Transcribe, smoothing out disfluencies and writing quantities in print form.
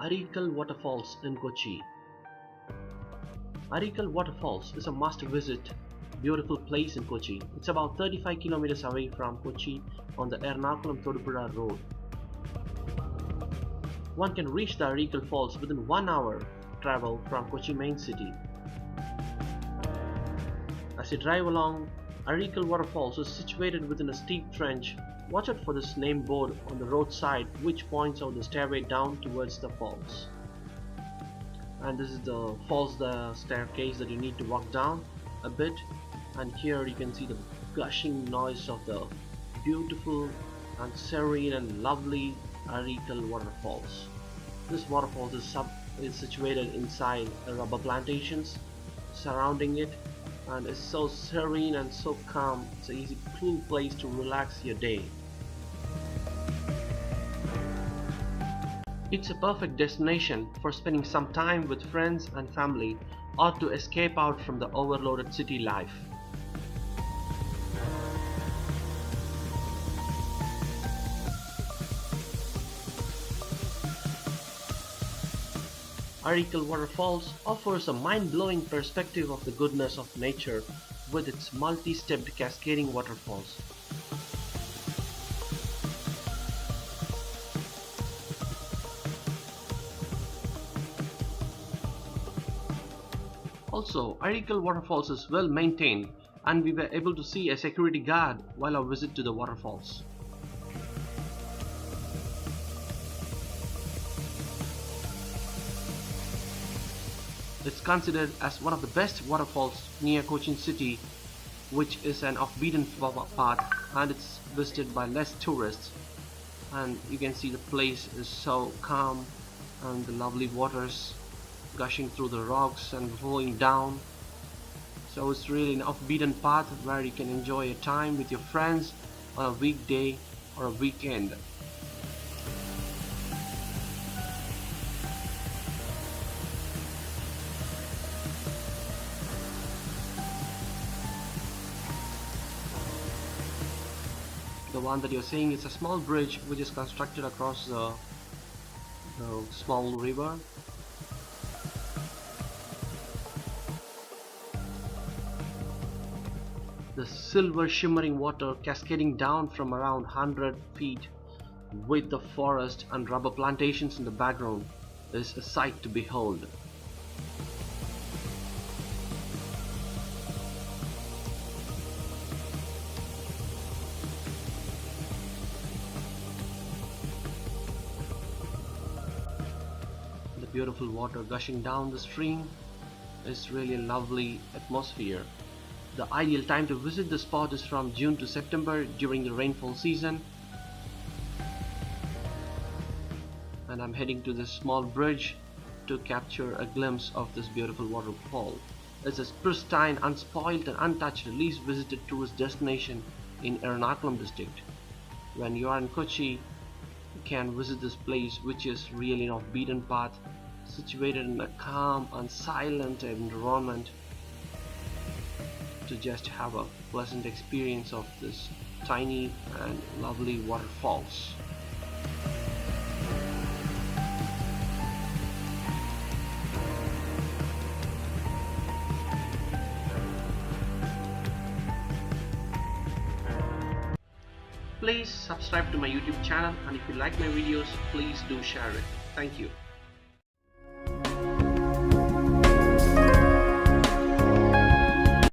Areeckal Waterfalls in Kochi. Areeckal Waterfalls is a must-visit beautiful place in Kochi. It's about 35 kilometers away from Kochi on the Ernakulam road. One can reach the Areeckal Falls within 1 hour travel from Kochi main city. As you drive along, Areeckal Waterfalls is situated within a steep trench. Watch out for this name board on the roadside which points out the stairway down towards the falls. And this is the falls, the staircase that you need to walk down a bit, and here you can see the gushing noise of the beautiful and serene and lovely Areeckal Waterfalls. This waterfall is situated inside rubber plantations surrounding it, and it's so serene and so calm. It's an easy, cool place to relax your day. It's a perfect destination for spending some time with friends and family, or to escape out from the overloaded city life. Areeckal Waterfalls offers a mind-blowing perspective of the goodness of nature with its multi-stepped cascading waterfalls. Also, Areeckal Waterfalls is well maintained, and we were able to see a security guard while our visit to the waterfalls. It's considered as one of the best waterfalls near Cochin city, which is an off-beaten path, and it's visited by less tourists. And you can see the place is so calm, and the lovely waters gushing through the rocks and flowing down. So it's really an off-beaten path where you can enjoy your time with your friends on a weekday or a weekend. The one that you're seeing is a small bridge which is constructed across the small river. The silver shimmering water cascading down from around 100 feet with the forest and rubber plantations in the background is a sight to behold. The beautiful water gushing down the stream is really a lovely atmosphere. The ideal time to visit the spot is from June to September during the rainfall season. And I'm heading to this small bridge to capture a glimpse of this beautiful waterfall. It's a pristine, unspoiled and untouched least visited tourist destination in Ernakulam district. When you are in Kochi, you can visit this place which is really an off-beaten path, situated in a calm and silent environment, to just have a pleasant experience of this tiny and lovely waterfalls. Please subscribe to my YouTube channel, and if you like my videos, please do share it. Thank you.